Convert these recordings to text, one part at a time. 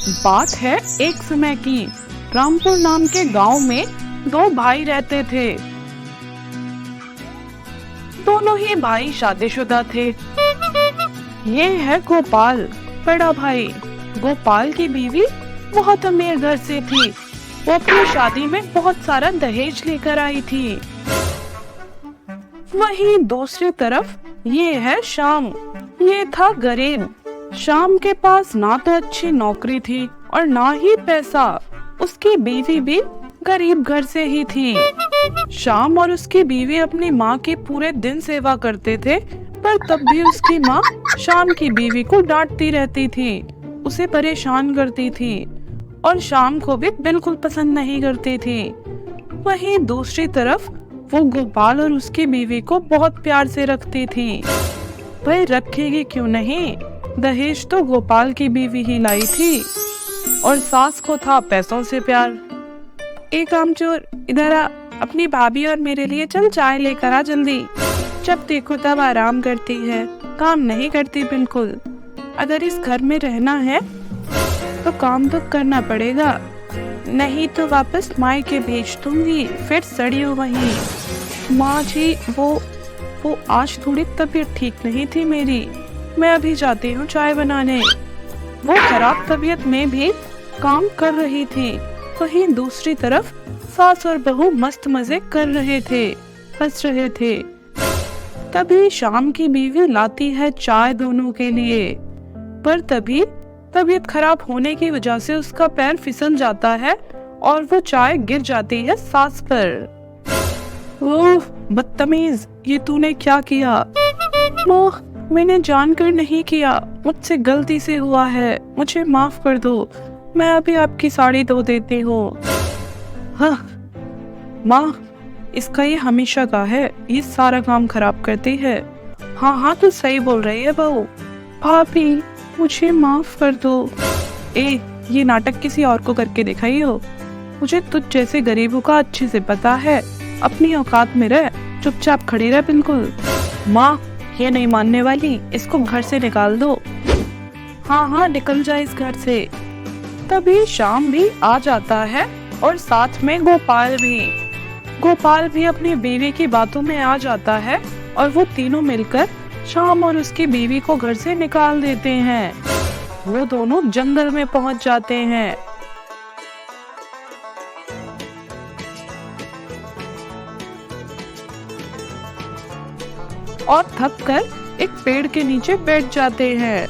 बात है एक समय की। रामपुर नाम के गांव में दो भाई रहते थे। दोनों ही भाई शादीशुदा थे। ये है गोपाल, बड़ा भाई। गोपाल की बीवी बहुत अमीर घर से थी। वो अपनी शादी में बहुत सारा दहेज लेकर आई थी। वहीं दूसरी तरफ ये है श्याम। ये था गरीब। श्याम के पास ना तो अच्छी नौकरी थी और ना ही पैसा। उसकी बीवी भी गरीब घर से ही थी। श्याम और उसकी बीवी अपनी माँ की पूरे दिन सेवा करते थे, पर तब भी उसकी माँ श्याम की बीवी को डांटती रहती थी, उसे परेशान करती थी और श्याम को भी बिल्कुल पसंद नहीं करती थी। वहीं दूसरी तरफ वो गोपाल और उसकी बीवी को बहुत प्यार से रखती थी। भाई रखेगी क्यों नहीं, दहेज तो गोपाल की बीवी ही लाई थी और सास को था पैसों से प्यार। एक कामचोर, इधर आ, अपनी भाभी और मेरे लिए चल चाय लेकर आ जल्दी। जब देखो तब आराम करती है, काम नहीं करती बिल्कुल। अगर इस घर में रहना है तो काम तो करना पड़ेगा, नहीं तो वापस मायके भेज दूंगी, फिर सड़ी हो वहीं। माँ जी वो आज थोड़ी तबीयत ठीक नहीं थी मेरी, मैं अभी जाती हूँ चाय बनाने। वो खराब तबीयत में भी काम कर रही थी। वहीं दूसरी तरफ सास और बहू मस्त मजे कर रहे थे, हंस रहे थे। तभी शाम की बीवी लाती है चाय दोनों के लिए, पर तभी तबीयत खराब होने की वजह से उसका पैर फिसल जाता है और वो चाय गिर जाती है सास पर। ओह बदतमीज, ये तूने क्या किया? ओह मैंने जानकर नहीं किया, मुझसे गलती से हुआ है, मुझे माफ कर दो, मैं अभी आपकी साड़ी धो देती हूँ। हाँ माँ, इसका ये हमेशा का है, ये सारा काम खराब करती है। हाँ तू सही बोल रही है बहू। भाभी मुझे माफ कर दो। ये नाटक किसी और को करके दिखाई हो? मुझे तुझ जैसे गरीबों का अच्छे से पता है। अपनी औकात में रह, चुपचाप खड़ी रह बिल्कुल। माँ ये नहीं मानने वाली, इसको घर से निकाल दो। हाँ निकल जाए इस घर से। तभी श्याम भी आ जाता है और साथ में गोपाल भी अपनी बीवी की बातों में आ जाता है और वो तीनों मिलकर श्याम और उसकी बीवी को घर से निकाल देते हैं। वो दोनों जंगल में पहुंच जाते हैं। और थक कर एक पेड़ के नीचे बैठ जाते हैं।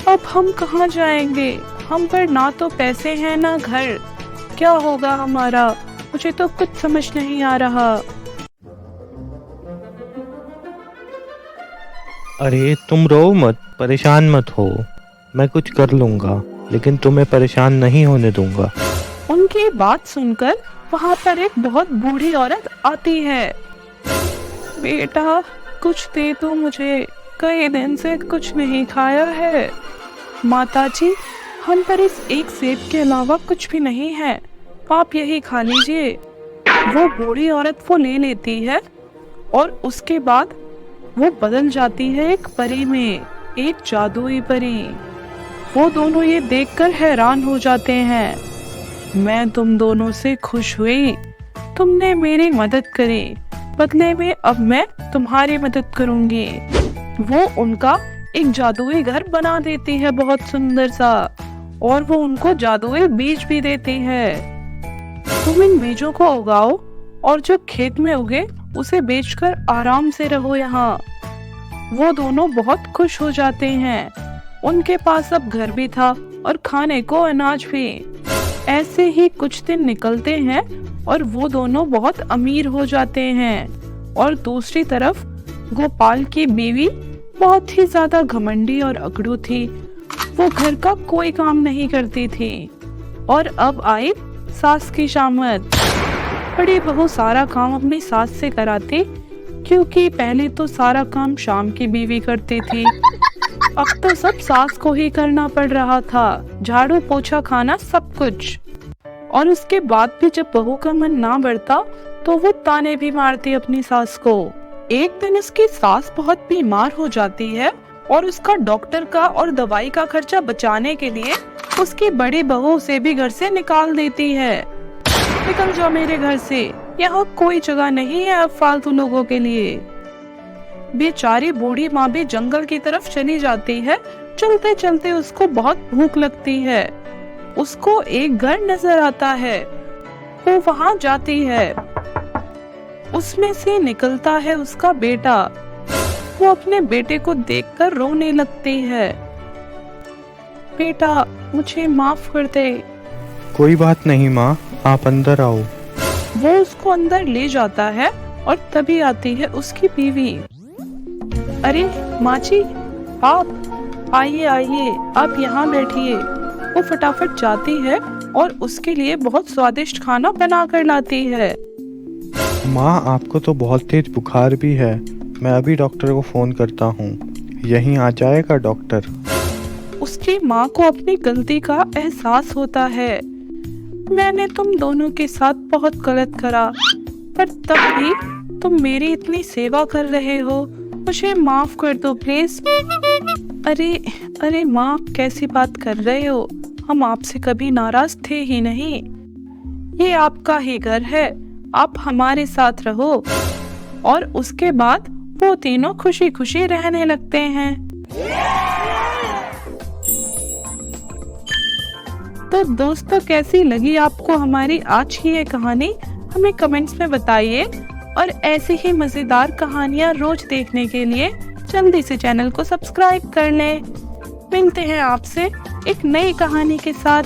अब हम कहाँ जाएंगे? हम पर ना तो पैसे हैं ना घर, क्या होगा हमारा? मुझे तो कुछ समझ नहीं आ रहा। अरे तुम रो मत, परेशान मत हो, मैं कुछ कर लूंगा, लेकिन तुम्हें परेशान नहीं होने दूंगा। उनकी बात सुनकर वहाँ पर एक बहुत बूढ़ी औरत आती है। बेटा कुछ दे दो मुझे, कई दिन से कुछ नहीं खाया है। माताजी हम पर इस एक सेब के अलावा कुछ भी नहीं है, आप यही खा लीजिए। वो बूढ़ी औरत वो ले लेती है और उसके बाद वो बदल जाती है एक परी में, एक जादुई परी। वो दोनों ये देखकर हैरान हो जाते हैं। मैं तुम दोनों से खुश हुई, तुमने मेरी मदद करी, बदले में अब मैं तुम्हारी मदद करूंगी। वो उनका एक जादुई घर बना देती है बहुत सुंदर सा, और वो उनको जादुई बीज भी देती है। तुम इन बीजों को उगाओ और जो खेत में उगे उसे बेचकर आराम से रहो यहाँ। वो दोनों बहुत खुश हो जाते हैं। उनके पास अब घर भी था और खाने को अनाज भी। ऐसे ही कुछ दिन निकलते हैं और वो दोनों बहुत अमीर हो जाते हैं। और दूसरी तरफ गोपाल की बीवी बहुत ही ज्यादा घमंडी और अकड़ू थी। वो घर का कोई काम नहीं करती थी। और अब आई सास की शामत। बड़ी बहू सारा काम अपनी सास से कराती, क्योंकि पहले तो सारा काम शाम की बीवी करती थी, अब तो सब सास को ही करना पड़ रहा था, झाड़ू पोछा खाना सब कुछ। और उसके बाद भी जब बहू का मन ना बढ़ता तो वो ताने भी मारती अपनी सास को। एक दिन उसकी सास बहुत बीमार हो जाती है और उसका डॉक्टर का और दवाई का खर्चा बचाने के लिए उसकी बड़ी बहू से भी घर से निकाल देती है। निकल जाओ मेरे घर से, यहाँ कोई जगह नहीं है अब फालतू लोगों के लिए। बेचारी बूढ़ी माँ भी जंगल की तरफ चली जाती है। चलते चलते उसको बहुत भूख लगती है। उसको एक घर नजर आता है। वो वहां जाती है। उसमें से निकलता है उसका बेटा। वो अपने बेटे को देखकर रोने लगती है। बेटा, मुझे माफ कर दे। कोई बात नहीं माँ, आप अंदर आओ। वो उसको अंदर ले जाता है और तभी आती है उसकी बीवी। अरे माँ जी, आप आइए आइए, आप यहाँ बैठिए। वो फटाफट जाती है और उसके लिए बहुत स्वादिष्ट खाना बना कर लाती है। माँ, आपको तो बहुत तेज बुखार भी है। मैं अभी डॉक्टर को फोन करता हूँ। यहीं आ जाएगा डॉक्टर। उसकी माँ को अपनी गलती का एहसास होता है। मैंने तुम दोनों के साथ बहुत गलत करा, पर तब भी तुम मेरी इतनी सेवा कर रहे हो। मुझे माफ कर दो प्लीज। अरे अरे माँ, कैसी बात कर रहे हो? हम आपसे कभी नाराज थे ही नहीं। ये आपका ही घर है, आप हमारे साथ रहो। और उसके बाद वो तीनों खुशी खुशी रहने लगते हैं। तो दोस्तों, कैसी लगी आपको हमारी आज की ये कहानी? हमें कमेंट्स में बताइए। और ऐसी ही मजेदार कहानियाँ रोज देखने के लिए जल्दी से चैनल को सब्सक्राइब कर लें। मिलते हैं आपसे एक नई कहानी के साथ।